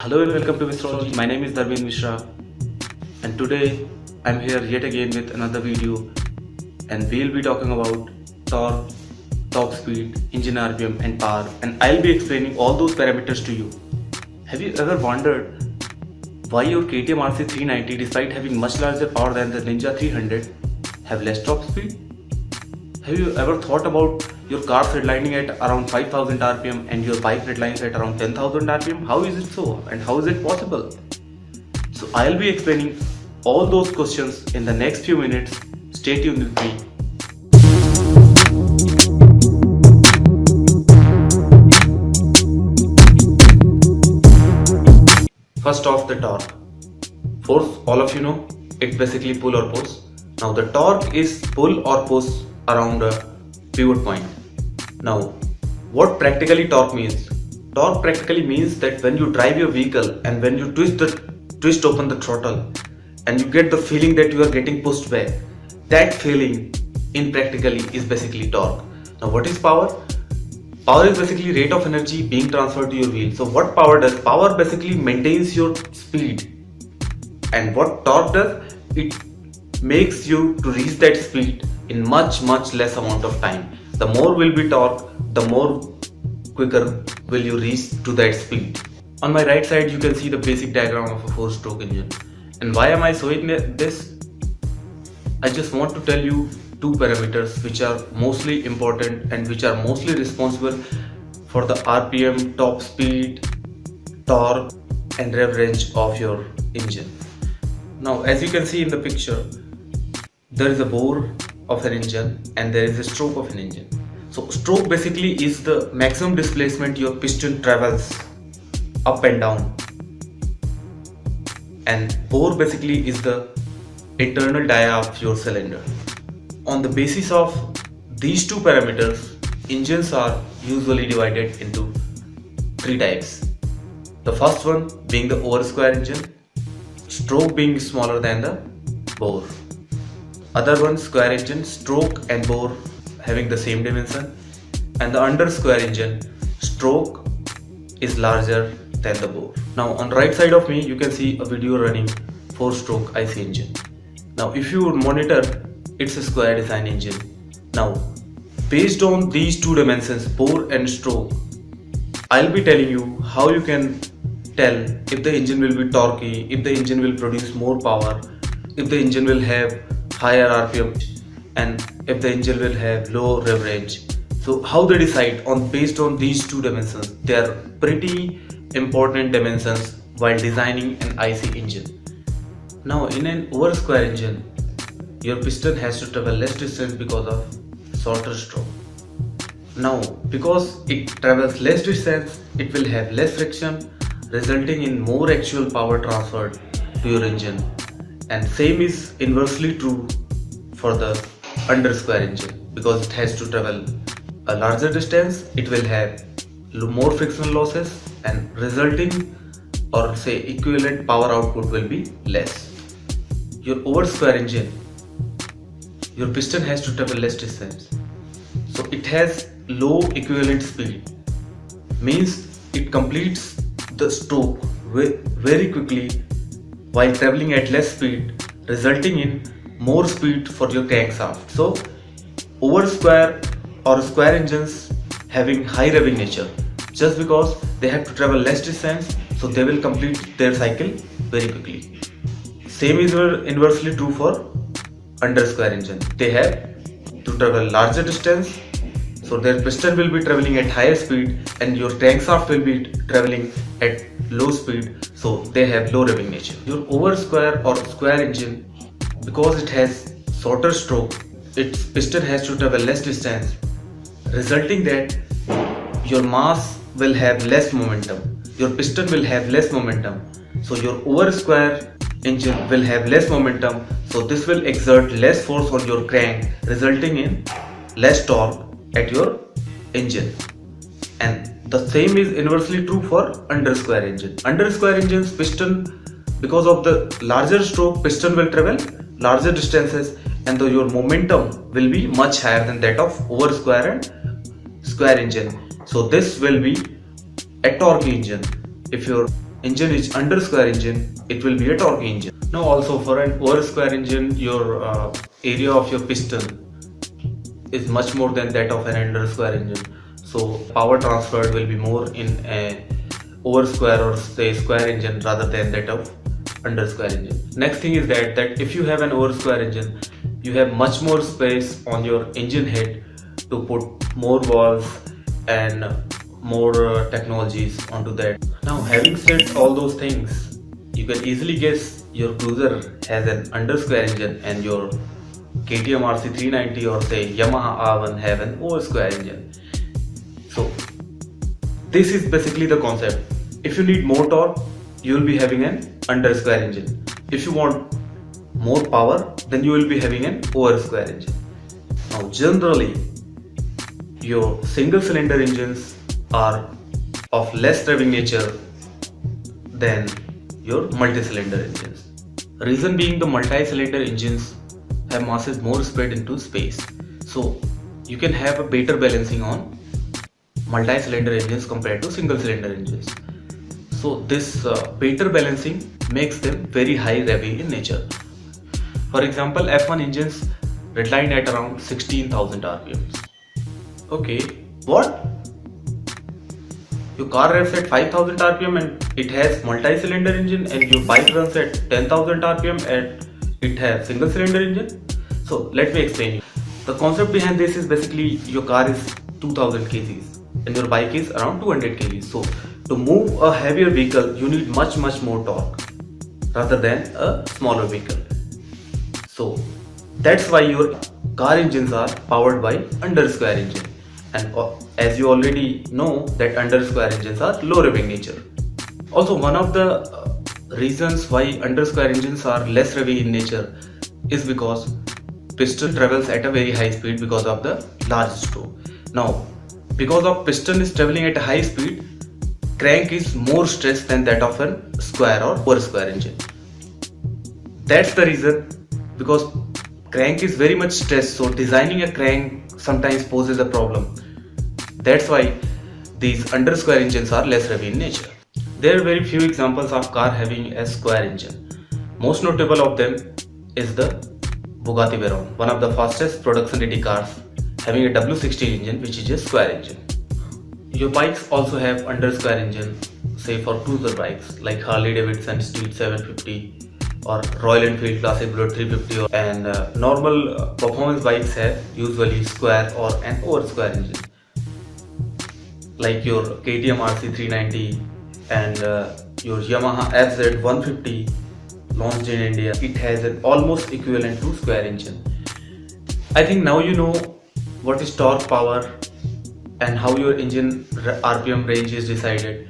Hello and welcome to Mistrology. My name is Dharmin Mishra and today I'm here yet again with another video and we'll be talking about torque, top speed, engine RPM and power, and I'll be explaining all those parameters to you. Have you ever wondered why your KTM RC 390, despite having much larger power than the Ninja 300, have less top speed? Have you ever thought about your car redlining at around 5000 rpm and your bike redlines at around 10,000 rpm? How is it so and how is it possible? So I'll be explaining all those questions in the next few minutes. Stay tuned with me. First off, the torque. Force, all of you know, it's basically pull or push. Now the torque is pull or push around a pivot point. Now, what practically torque means? Torque practically means that when you drive your vehicle and when you twist open the throttle and you get the feeling that you are getting pushed back, that feeling in practically is basically torque. Now, what is power? Power is basically rate of energy being transferred to your wheel. So what power does? Power basically maintains your speed, and what torque does? It makes you to reach that speed in much less amount of time. The more will be torque, the more quicker will you reach to that speed. On my right side you can see the basic diagram of a 4-stroke engine. And why am I showing this? I just want to tell you two parameters which are mostly important and which are mostly responsible for the RPM, top speed, torque and rev range of your engine. Now as you can see in the picture, there is a bore of an engine and there is a stroke of an engine. So stroke basically is the maximum displacement your piston travels up and down, and bore basically is the internal dia of your cylinder. On the basis of these two parameters, engines are usually divided into three types. The first one being the over square engine, stroke being smaller than the bore. Other one square engine, stroke and bore having the same dimension, and the under square engine, stroke is larger than the bore. Now on right side of me you can see a video running 4-stroke IC engine. Now if you would monitor, it's a square design engine. Now based on these two dimensions, bore and stroke, I'll be telling you how you can tell if the engine will be torquey, if the engine will produce more power, if the engine will have higher RPM, and if the engine will have low rev range. So how they decide based on these two dimensions? They are pretty important dimensions while designing an IC engine. Now in an over square engine, your piston has to travel less distance because of shorter stroke. Now because it travels less distance, it will have less friction, resulting in more actual power transferred to your engine. And same is inversely true for the under square engine. Because it has to travel a larger distance, it will have more frictional losses, and resulting or say equivalent power output will be less. Your over square engine, your piston has to travel less distance, so it has low equivalent speed, means it completes the stroke very quickly while traveling at less speed, resulting in more speed for your crankshaft. So over square or square engines having high revving nature, just because they have to travel less distance, so they will complete their cycle very quickly. Same is inversely true for under square engine. They have to travel larger distance, so their piston will be traveling at higher speed and your crankshaft will be traveling at low speed, so they have low revving nature. Your over square or square engine, because it has shorter stroke, its piston has to travel less distance, resulting that your mass will have less momentum, your piston will have less momentum, so your over square engine will have less momentum, so this will exert less force on your crank, resulting in less torque at your engine. And the same is inversely true for under square engine. Under square engine's piston, because of the larger stroke, piston will travel larger distances and your momentum will be much higher than that of over square and square engine. So this will be a torque engine. If your engine is under square engine, it will be a torque engine. Now also for an over square engine, your area of your piston is much more than that of an under square engine. So power transferred will be more in a over square or say square engine rather than that of under square engine. Next thing is that if you have an over square engine, you have much more space on your engine head to put more valves and more technologies onto that. Now having said all those things, you can easily guess your cruiser has an under square engine and your KTM RC390 or say Yamaha R1 have an over square engine. So this is basically the concept. If you need more torque, you will be having an under square engine. If you want more power, then you will be having an over square engine. Now generally, your single cylinder engines are of less revving nature than your multi-cylinder engines. Reason being, the multi-cylinder engines have masses more spread into space, so you can have a better balancing on multi-cylinder engines compared to single cylinder engines. So this better balancing makes them very high revvy in nature. For example, F1 engines redline at around 16,000 rpms. Okay, what? Your car revs at 5,000 rpm and it has multi-cylinder engine, and your bike runs at 10,000 rpm and it has single cylinder engine? So let me explain you. The concept behind this is basically your car is 2000 kgs and your bike is around 200 kgs. So to move a heavier vehicle, you need much more torque rather than a smaller vehicle. So that's why your car engines are powered by under square engine. And as you already know that under square engines are low revving nature. Also, one of the reasons why under square engines are less revvy in nature is because piston travels at a very high speed because of the large stroke. Now, because of piston is traveling at a high speed, crank is more stressed than that of a square or over square engine. That's the reason, because crank is very much stressed, so designing a crank sometimes poses a problem. That's why these under square engines are less revvy in nature. There are very few examples of car having a square engine. Most notable of them is the Bugatti Veyron, one of the fastest production ready cars, having a W16 engine which is a square engine. Your bikes also have under square engine, say for cruiser bikes like Harley Davidson Street 750 or Royal Enfield Classic Bullet 350, and normal performance bikes have usually square or an over square engine, like your KTM RC390 and your Yamaha FZ150 launched in India. It has an almost equivalent to square engine. I think now you know what is torque, power, and how your engine RPM range is decided,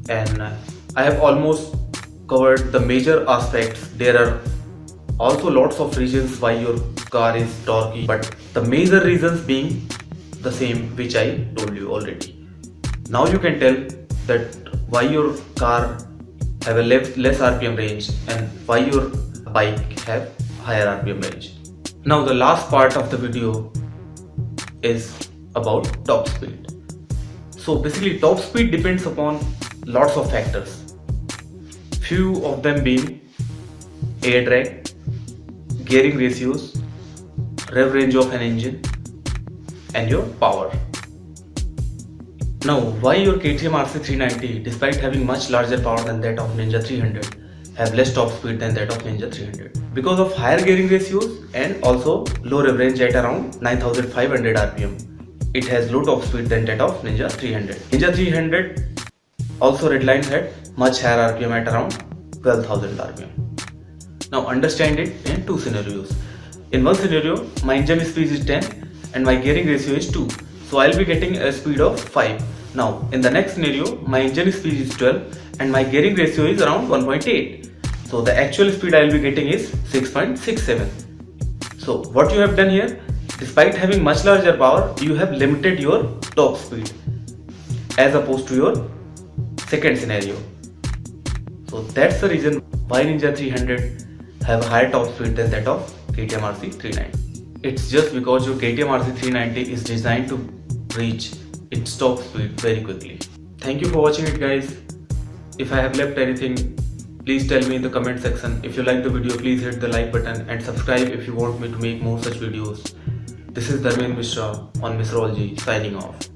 and I have almost covered the major aspects. There are also lots of reasons why your car is torquey, but the major reasons being the same which I told you already. Now you can tell that why your car have a less RPM range and why your bike have higher RPM range. Now the last part of the video is about top speed. So basically top speed depends upon lots of factors, few of them being air drag, gearing ratios, rev range of an engine, and your power. Now why your KTM RC390, despite having much larger power than that of Ninja 300, have less top speed than that of Ninja 300? Because of higher gearing ratios and also low rev range at around 9500 rpm. It has low top speed than that of Ninja 300. Ninja 300 also redlines at much higher RPM at around 12,000 RPM. Now understand it in two scenarios. In one scenario, my engine speed is 10 and my gearing ratio is 2. So I'll be getting a speed of 5. Now in the next scenario, my engine speed is 12 and my gearing ratio is around 1.8. So the actual speed I'll be getting is 6.67. So what you have done here, despite having much larger power, you have limited your top speed as opposed to your second scenario. So that's the reason why Ninja 300 have a higher top speed than that of KTM RC390. It's just because your KTM RC390 is designed to reach its top speed very quickly. Thank you for watching it, guys. If I have left anything, please tell me in the comment section. If you like the video, please hit the like button and subscribe if you want me to make more such videos. This is Dharmendra Mishra on Misrology signing off.